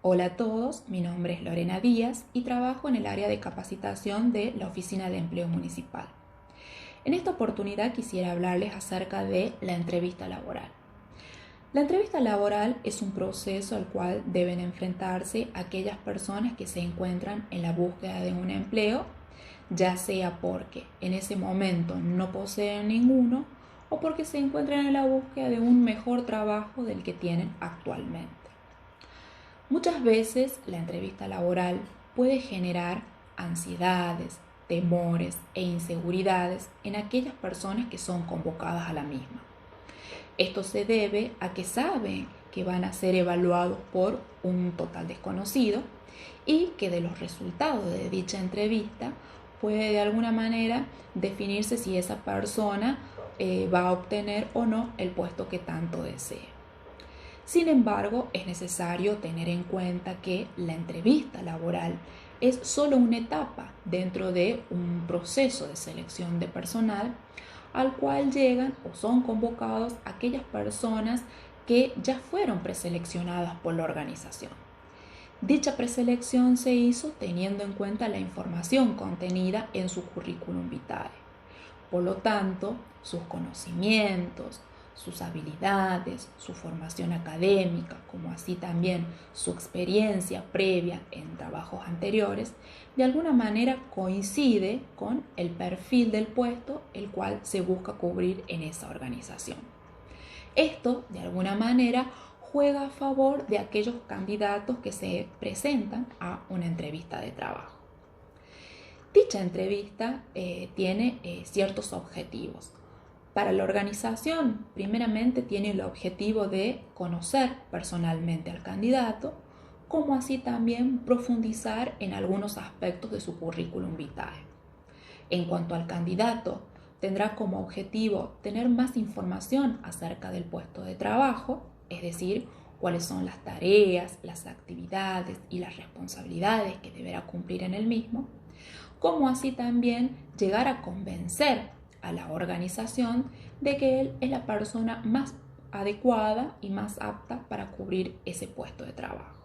Hola a todos, mi nombre es Lorena Díaz y trabajo en el área de capacitación de la Oficina de Empleo Municipal. En esta oportunidad quisiera hablarles acerca de la entrevista laboral. La entrevista laboral es un proceso al cual deben enfrentarse aquellas personas que se encuentran en la búsqueda de un empleo, ya sea porque en ese momento no poseen ninguno o porque se encuentran en la búsqueda de un mejor trabajo del que tienen actualmente. Muchas veces la entrevista laboral puede generar ansiedades, temores e inseguridades en aquellas personas que son convocadas a la misma. Esto se debe a que saben que van a ser evaluados por un total desconocido y que de los resultados de dicha entrevista puede de alguna manera definirse si esa persona va a obtener o no el puesto que tanto desea. Sin embargo, es necesario tener en cuenta que la entrevista laboral es solo una etapa dentro de un proceso de selección de personal al cual llegan o son convocados aquellas personas que ya fueron preseleccionadas por la organización. Dicha preselección se hizo teniendo en cuenta la información contenida en su currículum vitae. Por lo tanto, sus conocimientos, sus habilidades, su formación académica, como así también su experiencia previa en trabajos anteriores, de alguna manera coincide con el perfil del puesto el cual se busca cubrir en esa organización. Esto, de alguna manera, juega a favor de aquellos candidatos que se presentan a una entrevista de trabajo. Dicha entrevista tiene ciertos objetivos. Para la organización, primeramente tiene el objetivo de conocer personalmente al candidato, como así también profundizar en algunos aspectos de su currículum vitae. En cuanto al candidato, tendrá como objetivo tener más información acerca del puesto de trabajo, es decir, cuáles son las tareas, las actividades y las responsabilidades que deberá cumplir en el mismo, como así también llegar a convencer a la organización de que él es la persona más adecuada y más apta para cubrir ese puesto de trabajo.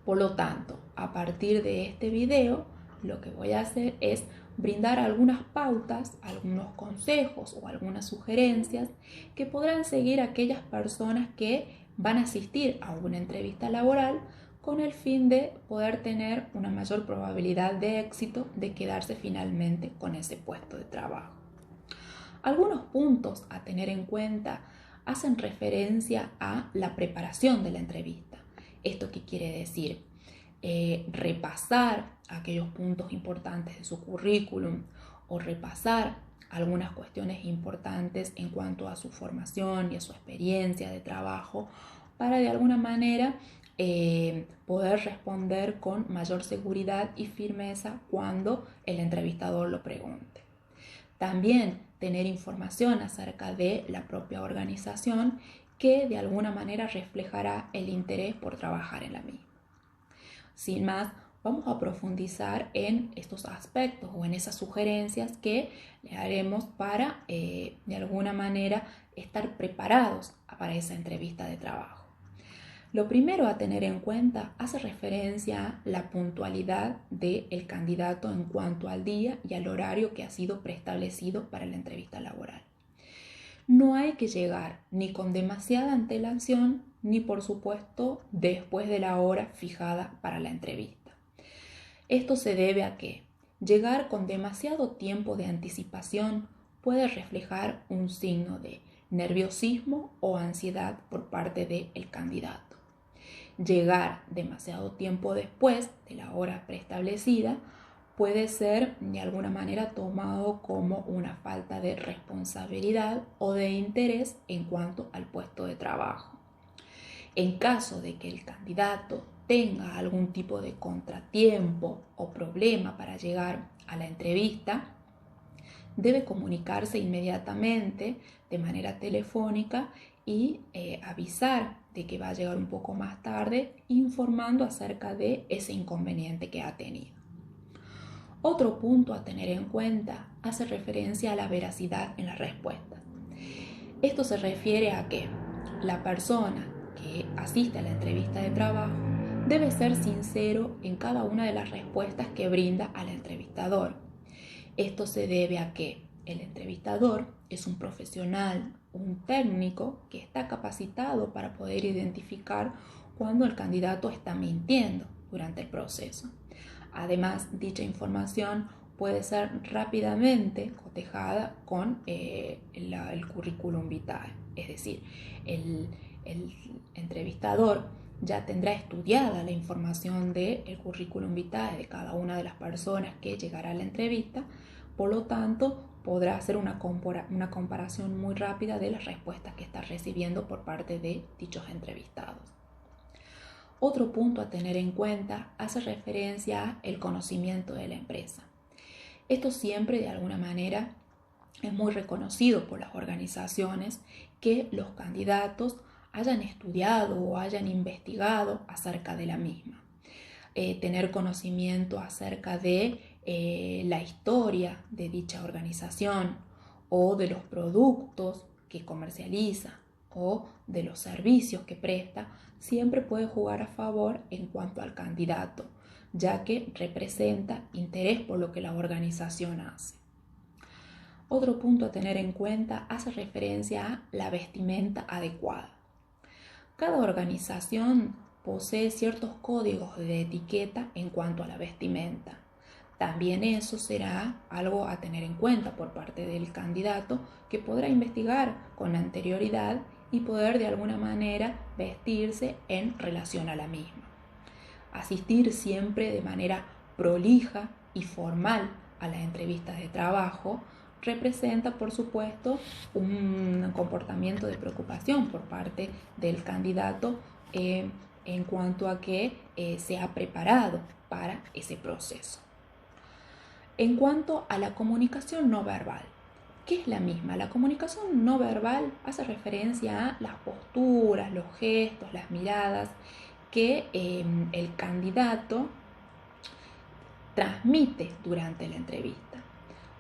Por lo tanto, a partir de este video, lo que voy a hacer es brindar algunas pautas, algunos consejos o algunas sugerencias que podrán seguir aquellas personas que van a asistir a una entrevista laboral con el fin de poder tener una mayor probabilidad de éxito de quedarse finalmente con ese puesto de trabajo. Algunos puntos a tener en cuenta hacen referencia a la preparación de la entrevista. ¿Esto qué quiere decir? Repasar aquellos puntos importantes de su currículum o repasar algunas cuestiones importantes en cuanto a su formación y a su experiencia de trabajo para de alguna manera poder responder con mayor seguridad y firmeza cuando el entrevistador lo pregunte. También tener información acerca de la propia organización que de alguna manera reflejará el interés por trabajar en la misma. Sin más, vamos a profundizar en estos aspectos o en esas sugerencias que le haremos para de alguna manera estar preparados para esa entrevista de trabajo. Lo primero a tener en cuenta hace referencia a la puntualidad del candidato en cuanto al día y al horario que ha sido preestablecido para la entrevista laboral. No hay que llegar ni con demasiada antelación ni por supuesto después de la hora fijada para la entrevista. Esto se debe a que llegar con demasiado tiempo de anticipación puede reflejar un signo de nerviosismo o ansiedad por parte del candidato. Llegar demasiado tiempo después de la hora preestablecida puede ser de alguna manera tomado como una falta de responsabilidad o de interés en cuanto al puesto de trabajo. En caso de que el candidato tenga algún tipo de contratiempo o problema para llegar a la entrevista, debe comunicarse inmediatamente de manera telefónica y avisar de que va a llegar un poco más tarde, informando acerca de ese inconveniente que ha tenido. Otro punto a tener en cuenta hace referencia a la veracidad en las respuestas. Esto se refiere a que la persona que asiste a la entrevista de trabajo debe ser sincero en cada una de las respuestas que brinda al entrevistador. Esto se debe a que el entrevistador es un profesional, un técnico que está capacitado para poder identificar cuando el candidato está mintiendo durante el proceso. Además, dicha información puede ser rápidamente cotejada con el currículum vitae, es decir, el entrevistador ya tendrá estudiada la información del currículum vitae de cada una de las personas que llegará a la entrevista, por lo tanto podrá hacer una comparación muy rápida de las respuestas que está recibiendo por parte de dichos entrevistados. Otro punto a tener en cuenta hace referencia al conocimiento de la empresa. Esto siempre de alguna manera es muy reconocido por las organizaciones que los candidatos hayan estudiado o hayan investigado acerca de la misma. Tener conocimiento acerca de la historia de dicha organización o de los productos que comercializa o de los servicios que presta, siempre puede jugar a favor en cuanto al candidato, ya que representa interés por lo que la organización hace. Otro punto a tener en cuenta hace referencia a la vestimenta adecuada. Cada organización posee ciertos códigos de etiqueta en cuanto a la vestimenta. También eso será algo a tener en cuenta por parte del candidato, que podrá investigar con anterioridad y poder de alguna manera vestirse en relación a la misma. Asistir siempre de manera prolija y formal a las entrevistas de trabajo representa, por supuesto, un comportamiento de preocupación por parte del candidato en cuanto a que se ha preparado para ese proceso. En cuanto a la comunicación no verbal, ¿qué es la misma? La comunicación no verbal hace referencia a las posturas, los gestos, las miradas que el candidato transmite durante la entrevista.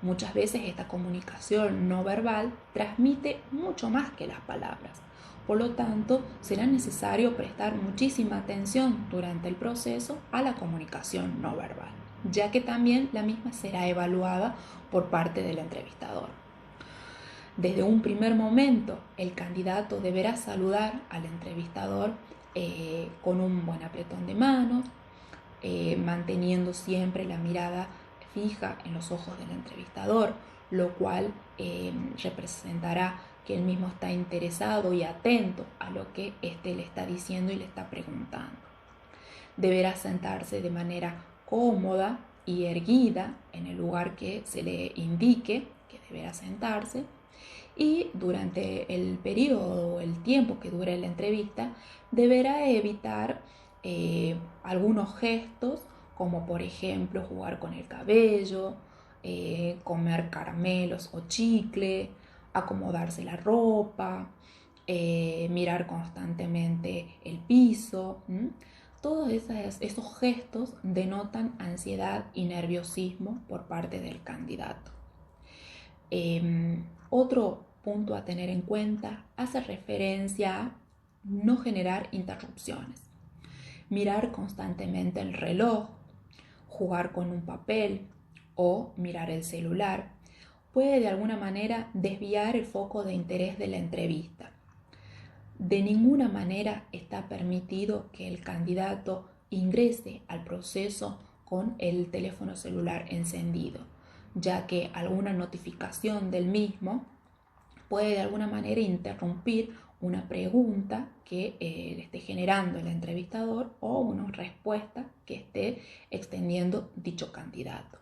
Muchas veces esta comunicación no verbal transmite mucho más que las palabras. Por lo tanto, será necesario prestar muchísima atención durante el proceso a la comunicación no verbal, ya que también la misma será evaluada por parte del entrevistador. Desde un primer momento, el candidato deberá saludar al entrevistador con un buen apretón de manos, manteniendo siempre la mirada fija en los ojos del entrevistador, lo cual representará que él mismo está interesado y atento a lo que éste le está diciendo y le está preguntando. Deberá sentarse de manera cómoda y erguida en el lugar que se le indique que deberá sentarse, y durante el periodo o el tiempo que dure la entrevista deberá evitar algunos gestos, como por ejemplo jugar con el cabello, comer caramelos o chicle, acomodarse la ropa, mirar constantemente el piso. Todos esos gestos denotan ansiedad y nerviosismo por parte del candidato. Otro punto a tener en cuenta hace referencia a no generar interrupciones. Mirar constantemente el reloj, jugar con un papel o mirar el celular puede de alguna manera desviar el foco de interés de la entrevista. De ninguna manera está permitido que el candidato ingrese al proceso con el teléfono celular encendido, ya que alguna notificación del mismo puede de alguna manera interrumpir una pregunta que le esté generando el entrevistador o una respuesta que esté extendiendo dicho candidato.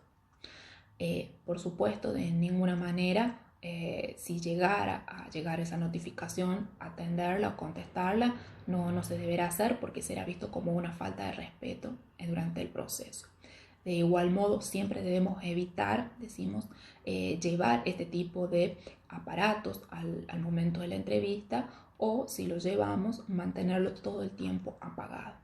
Por supuesto, de ninguna manera, si llegara a llegar esa notificación, atenderla o contestarla no se deberá hacer, porque será visto como una falta de respeto durante el proceso. De igual modo, siempre debemos evitar, llevar este tipo de aparatos al momento de la entrevista, o si lo llevamos, mantenerlo todo el tiempo apagado.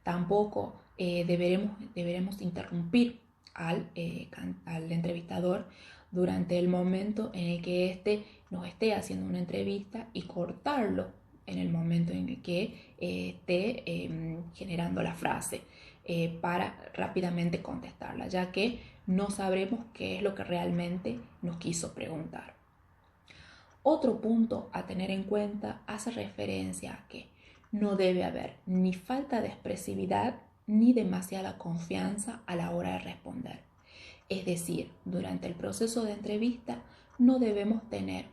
Tampoco deberemos interrumpir al entrevistador durante el momento en el que éste nos esté haciendo una entrevista y cortarlo en el momento en el que esté generando la frase para rápidamente contestarla, ya que no sabremos qué es lo que realmente nos quiso preguntar. Otro punto a tener en cuenta hace referencia a que no debe haber ni falta de expresividad ni demasiada confianza a la hora de responder. Es decir, durante el proceso de entrevista no debemos tener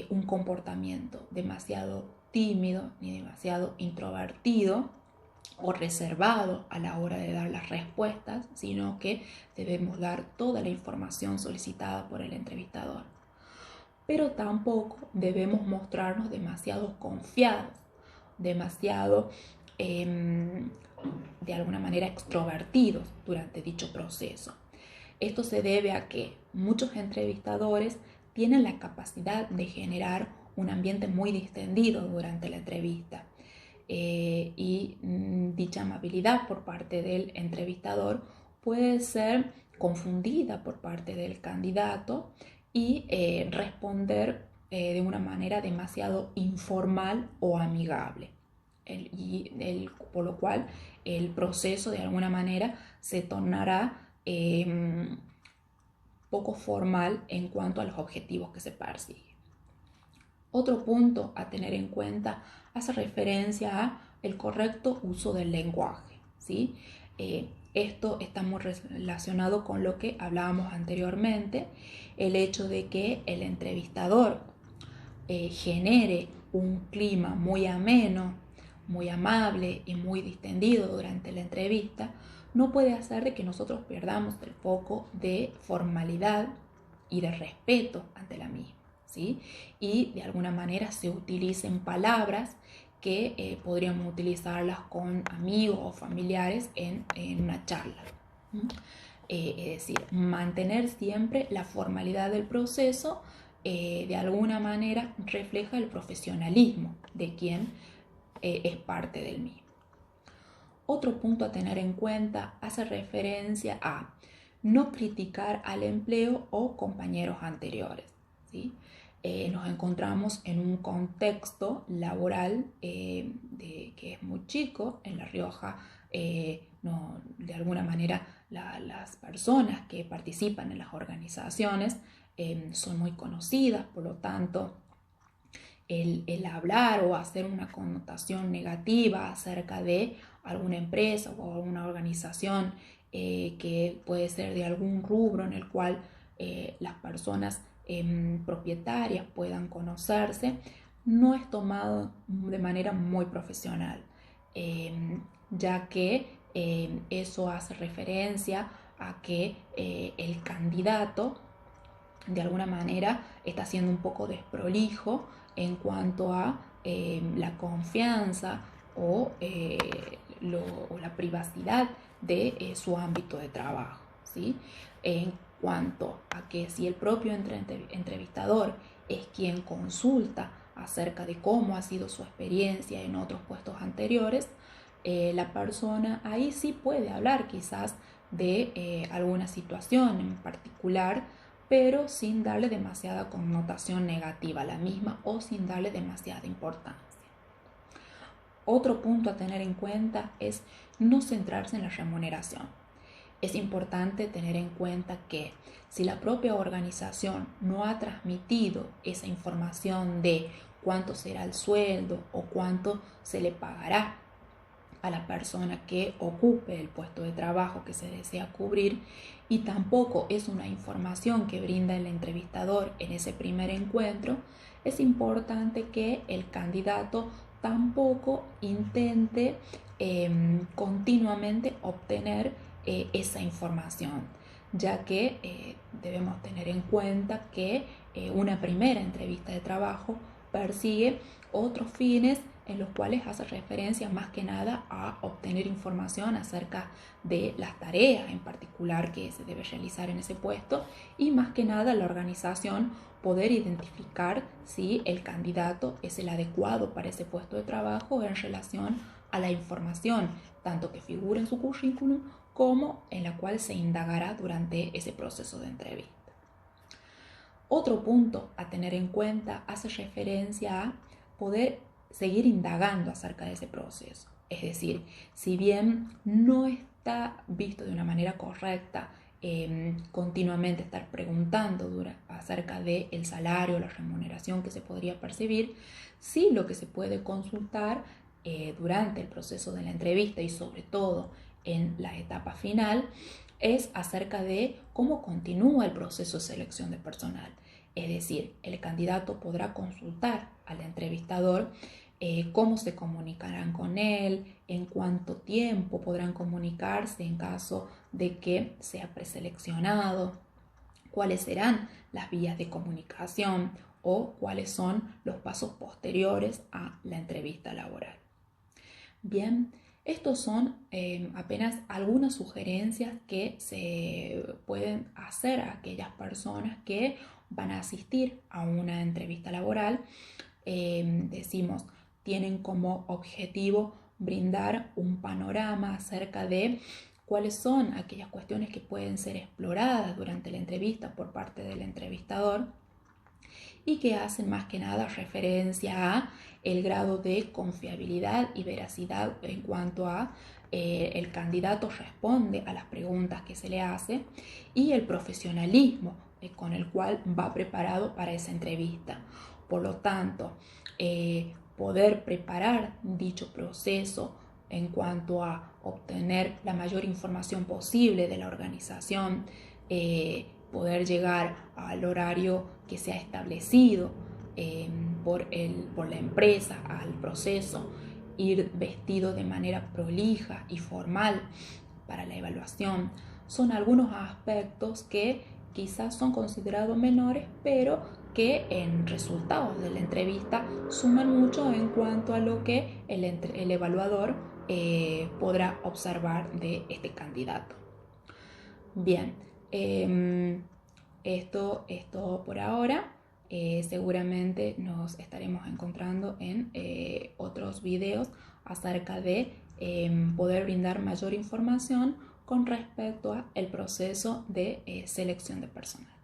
un comportamiento demasiado tímido ni demasiado introvertido o reservado a la hora de dar las respuestas, sino que debemos dar toda la información solicitada por el entrevistador. Pero tampoco debemos mostrarnos demasiado confiados, demasiado de alguna manera extrovertidos durante dicho proceso. Esto se debe a que muchos entrevistadores tienen la capacidad de generar un ambiente muy distendido durante la entrevista y dicha amabilidad por parte del entrevistador puede ser confundida por parte del candidato y responder de una manera demasiado informal o amigable. Por lo cual el proceso de alguna manera se tornará poco formal en cuanto a los objetivos que se persiguen. Otro punto a tener en cuenta hace referencia a el correcto uso del lenguaje, ¿sí? Esto está muy relacionado con lo que hablábamos anteriormente, el hecho de que el entrevistador genere un clima muy ameno, muy amable y muy distendido durante la entrevista, no puede hacer de que nosotros perdamos el foco de formalidad y de respeto ante la misma, ¿sí? Y de alguna manera se utilicen palabras que podríamos utilizarlas con amigos o familiares en una charla. Es decir, mantener siempre la formalidad del proceso de alguna manera refleja el profesionalismo de quien es parte del mismo. Otro punto a tener en cuenta hace referencia a no criticar al empleo o compañeros anteriores, ¿sí? Nos encontramos en un contexto laboral que es muy chico. En La Rioja, de alguna manera, las personas que participan en las organizaciones son muy conocidas, por lo tanto, el hablar o hacer una connotación negativa acerca de alguna empresa o alguna organización que puede ser de algún rubro en el cual las personas propietarias puedan conocerse, no es tomado de manera muy profesional, ya que eso hace referencia a que el candidato de alguna manera está siendo un poco desprolijo en cuanto a la confianza o la privacidad de su ámbito de trabajo, ¿sí? En cuanto a que si el propio entrevistador es quien consulta acerca de cómo ha sido su experiencia en otros puestos anteriores, la persona ahí sí puede hablar quizás de alguna situación en particular, pero sin darle demasiada connotación negativa a la misma o sin darle demasiada importancia. Otro punto a tener en cuenta es no centrarse en la remuneración. Es importante tener en cuenta que si la propia organización no ha transmitido esa información de cuánto será el sueldo o cuánto se le pagará a la persona que ocupe el puesto de trabajo que se desea cubrir, y tampoco es una información que brinda el entrevistador en ese primer encuentro, es importante que el candidato tampoco intente continuamente obtener esa información, ya que debemos tener en cuenta que una primera entrevista de trabajo persigue otros fines en los cuales hace referencia más que nada a obtener información acerca de las tareas en particular que se debe realizar en ese puesto, y más que nada la organización poder identificar si el candidato es el adecuado para ese puesto de trabajo en relación a la información tanto que figura en su currículum como en la cual se indagará durante ese proceso de entrevista. Otro punto a tener en cuenta hace referencia a poder seguir indagando acerca de ese proceso. Es decir, si bien no está visto de una manera correcta continuamente estar preguntando acerca del salario, la remuneración que se podría percibir, sí lo que se puede consultar durante el proceso de la entrevista y sobre todo en la etapa final es acerca de cómo continúa el proceso de selección de personal. Es decir, el candidato podrá consultar al entrevistador cómo se comunicarán con él, en cuánto tiempo podrán comunicarse en caso de que sea preseleccionado, cuáles serán las vías de comunicación o cuáles son los pasos posteriores a la entrevista laboral. Bien, estos son apenas algunas sugerencias que se pueden hacer a aquellas personas que van a asistir a una entrevista laboral. Decimos, tienen como objetivo brindar un panorama acerca de cuáles son aquellas cuestiones que pueden ser exploradas durante la entrevista por parte del entrevistador y que hacen más que nada referencia a el grado de confiabilidad y veracidad en cuanto a el candidato responde a las preguntas que se le hace y el profesionalismo con el cual va preparado para esa entrevista. Por lo tanto, poder preparar dicho proceso en cuanto a obtener la mayor información posible de la organización, poder llegar al horario que se ha establecido por la empresa, al proceso, ir vestido de manera prolija y formal para la evaluación. Son algunos aspectos que quizás son considerados menores, pero que en resultados de la entrevista suman mucho en cuanto a lo que el evaluador podrá observar de este candidato. Bien, esto es todo por ahora. Seguramente nos estaremos encontrando en otros videos acerca de poder brindar mayor información con respecto al proceso de selección de personal.